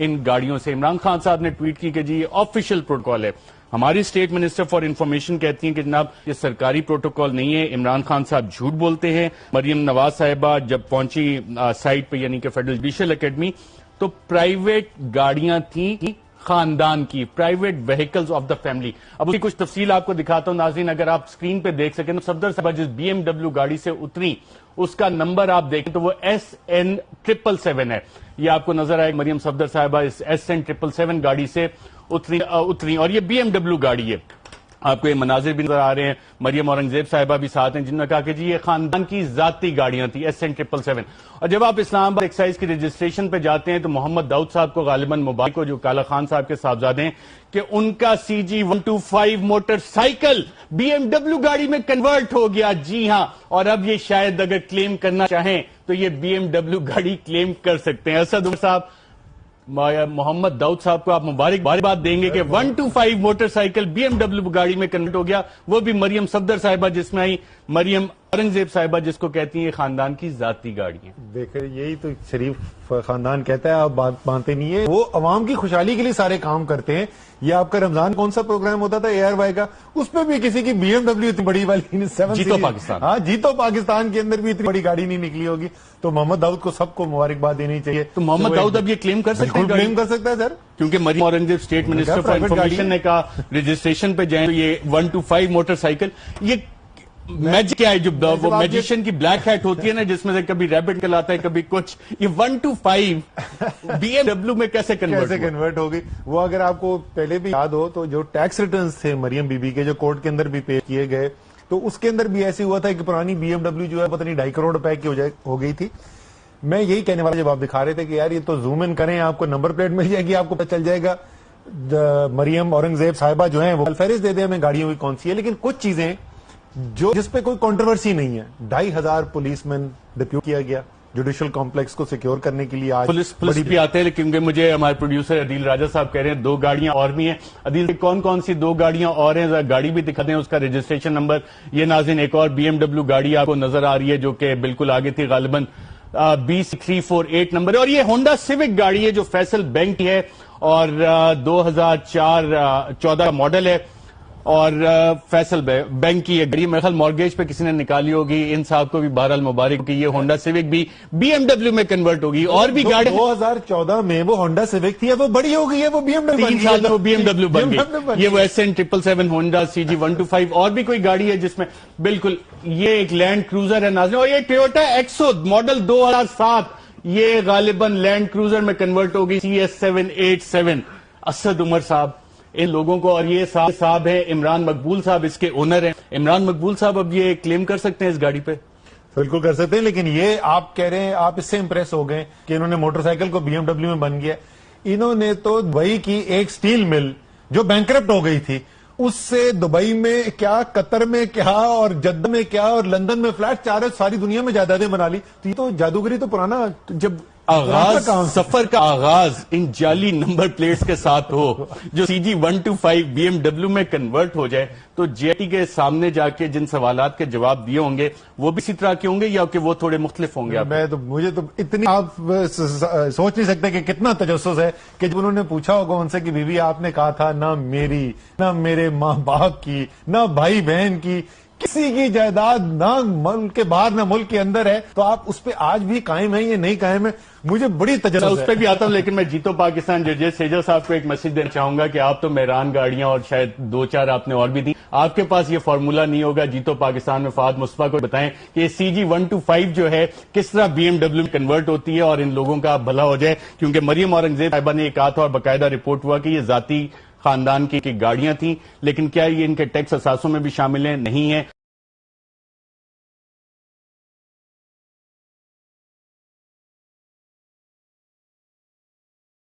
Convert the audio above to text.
ان گاڑیوں سے. عمران خان صاحب نے ٹویٹ کی کہ جی یہ آفیشیل پروٹوکول ہے. ہماری اسٹیٹ منسٹر فار انفارمیشن کہتی ہیں کہ جناب یہ سرکاری پروٹوکول نہیں ہے, عمران خان صاحب جھوٹ بولتے ہیں. مریم نواز صاحبہ جب پہنچی سائٹ پہ یعنی کہ فیڈرل جوڈیشل اکیڈمی تو پرائیویٹ گاڑیاں تھیں خاندان کی, private vehicles of the family. اب اس کی کچھ تفصیل آپ کو دکھاتا ہوں ناظرین, اگر آپ اسکرین پہ دیکھ سکیں تو صفدر صاحبہ جس بی ایم ڈبلیو گاڑی سے اتری اس کا نمبر آپ دیکھیں تو وہ SN777 ہے. یہ آپ کو نظر آئے مریم صفدر صاحبہ اس SN777 گاڑی سے اتری اور یہ بی ایم ڈبلیو گاڑی ہے. آپ کو یہ مناظر بھی نظر آ رہے ہیں. مریم اورنگزیب صاحبہ بھی ساتھ ہیں جنہوں نے کہا کہ جی یہ خاندان کی ذاتی گاڑیاں تھیں SN777. اور جب آپ اسلام آباد ایکسائز کی رجسٹریشن پہ جاتے ہیں تو محمد داؤد صاحب کو غالباً مبارک کو جو کالا خان صاحب کے صاحبزادے ہیں کہ ان کا CG125 motorcycle B M W گاڑی میں کنورٹ ہو گیا. جی ہاں, اور اب یہ شاید اگر کلیم کرنا چاہیں تو یہ بی ایم ڈبلیو گاڑی کلیم کر سکتے ہیں. اسد عمر صاحب, محمد داؤد صاحب کو آپ مبارک بات دیں گے کہ 125 motorcycle B M W گاڑی میں کنورٹ ہو گیا, وہ بھی مریم صفدر صاحبہ جس میں آئی, مریم اورنگزیب صاحبہ جس کو کہتی ہیں یہ خاندان کی ذاتی گاڑی ہیں. دیکھیں یہی تو شریف خاندان کہتا ہے, آپ بات مانتے نہیں ہیں. وہ عوام کی خوشحالی کے لیے سارے کام کرتے ہیں. یہ آپ کا رمضان کون سا پروگرام ہوتا تھا ARY کا, اس پہ بھی کسی کی بی ایم ڈبلیو اتنی بڑی والی 7 جیتو پاکستان, ہاں جیتو پاکستان کے اندر بھی اتنی بڑی گاڑی نہیں نکلی ہوگی. تو محمد داؤد کو سب کو مبارکباد دینی چاہیے. تو محمد داؤد اب یہ کلیم کر سکتے ہیں, کلیم کر سکتا ہے سر, کیونکہ Maryam Aurangzeb state minister for information نے کہا رجسٹریشن پہ جائیں تو یہ 125 موٹر سائیکل. یہ میجک کیا ہے جو وہ میجیشین کی بلیک ہیٹ ہوتی ہے نا جس میں سے کبھی ریبٹ کلاتا ہے کبھی کچھ, یہ 125 بی ایم ڈبلیو میں کیسے کنورٹ ہوگی. وہ اگر آپ کو پہلے بھی یاد ہو تو جو ٹیکس ریٹرنز تھے مریم بی بی کے جو کورٹ کے اندر بھی پیش کیے گئے تو اس کے اندر بھی ایسے ہوا تھا کہ پرانی بی ایم ڈبلیو جو ہے پتہ نہیں 2.5 کروڑ روپے کی ہو گئی تھی. میں یہی کہنے والا جب آپ دکھا رہے تھے کہ یار یہ تو زوم ان کریں, آپ کو نمبر پلیٹ مل جائے گی, آپ کو پتہ چل جائے گا مریم اورنگزیب صاحبہ جو ہیں وہ فہرست دے دیں ہمیں گاڑیوں کی کون سی ہے. لیکن کچھ چیزیں جس پہ کوئی کنٹروورسی نہیں ہے, 2,500 پولیس مین ڈپیوٹ کیا گیا جوڈیشل کمپلیکس کو سیکیور کرنے کے لیے. آج پولیس بھی آتے ہیں کیونکہ مجھے ہمارے پروڈیوسر عدیل راجہ صاحب کہہ رہے ہیں 2 گاڑیاں اور بھی ہیں. عدیل کون کون سی 2 گاڑیاں اور ہیں, گاڑی بھی دکھا دیں اس کا رجسٹریشن نمبر. یہ ناظرین ایک اور بی ایم ڈبلیو گاڑی آپ کو نظر آ رہی ہے جو کہ بالکل آگے تھی, غالباً 20348 نمبر ہے, اور یہ ہونڈا سیوک گاڑی ہے جو فیصل بینک کی ہے اور 2014 کا ماڈل ہے اور فیصل بینک کی یہ گاڑی میرے خیال مارگیج پہ کسی نے نکالی ہوگی. ان صاحب کو بھی بہرحال مبارک کہ یہ ہونڈا سیوک بھی بی ایم ڈبلیو میں کنورٹ ہوگی. اور بھی گاڑی 2014 میں وہ ہونڈا سیوک تھی, وہ بڑی ہو گئی ہے, وہ بی ایم ڈبلیو 3 سال میں وہ بی ایم ڈبلیو بن گئی. یہ وہ SN777 ہونڈا CG125 اور بھی کوئی گاڑی ہے جس میں بالکل یہ ایک لینڈ کروزر ہے ناظرین, اور یہ ٹویوٹا ایکسو ماڈل 2007 یہ غالباً لینڈ کروزر میں کنورٹ ہوگی CS787. اسد عمر صاحب ان لوگوں کو, اور یہ صاحب ہے عمران مقبول صاحب اس کے اونر ہیں. عمران مقبول صاحب اب یہ کلیم کر سکتے ہیں اس گاڑی پہ؟ بالکل کر سکتے ہیں, لیکن یہ آپ کہہ رہے ہیں آپ اس سے امپریس ہو گئے کہ انہوں نے موٹر سائیکل کو بی ایم ڈبلیو میں بن گیا. انہوں نے تو دبئی کی ایک سٹیل مل جو بینکرپٹ ہو گئی تھی اس سے دبئی میں کیا, قطر میں کیا, اور جدہ میں کیا, اور لندن میں فلیٹ چارج, ساری دنیا میں جائیدادیں بنا لی. تو یہ تو جادوگری تو پرانا جب سفر کا آغاز ان جعلی نمبر پلیٹس کے ساتھ ہو جو CG125 بی ایم ڈبلیو میں کنورٹ ہو جائے تو GIT کے سامنے جا کے جن سوالات کے جواب دیے ہوں گے وہ بھی اسی طرح کے ہوں گے یا کہ وہ تھوڑے مختلف ہوں گے؟ مجھے تو اتنی آپ سوچ نہیں سکتے کہ کتنا تجسس ہے کہ جب انہوں نے پوچھا ہوگا ان سے کہ بی بی آپ نے کہا تھا نہ میری, نہ میرے ماں باپ کی, نہ بھائی بہن کی, کسی کی جائیداد نہ ملک کے باہر نہ ملک کے اندر ہے, تو آپ اس پہ آج بھی قائم ہیں یا نہیں قائم ہے؟ مجھے بڑی تجسس ہے. اس پہ بھی آتا ہوں, لیکن میں جیتو پاکستان ججز سیجا صاحب کو ایک میسج دینا چاہوں گا کہ آپ تو مہران گاڑیاں اور شاید 2-4 آپ نے اور بھی دی, آپ کے پاس یہ فارمولا نہیں ہوگا. جیتو پاکستان میں فہد مصطفیٰ کو بتائیں کہ CG125 جو ہے کس طرح بی ایم ڈبلیو میں کنورٹ ہوتی ہے اور ان لوگوں کا بھلا ہو جائے, کیونکہ مریم اورنگزیب صاحبہ نے یہ کہا تھا اور باقاعدہ رپورٹ ہوا کہ یہ ذاتی خاندان کی گاڑیاں تھیں, لیکن کیا یہ ان کے ٹیکس اثاثوں میں بھی شامل ہیں؟ نہیں ہے.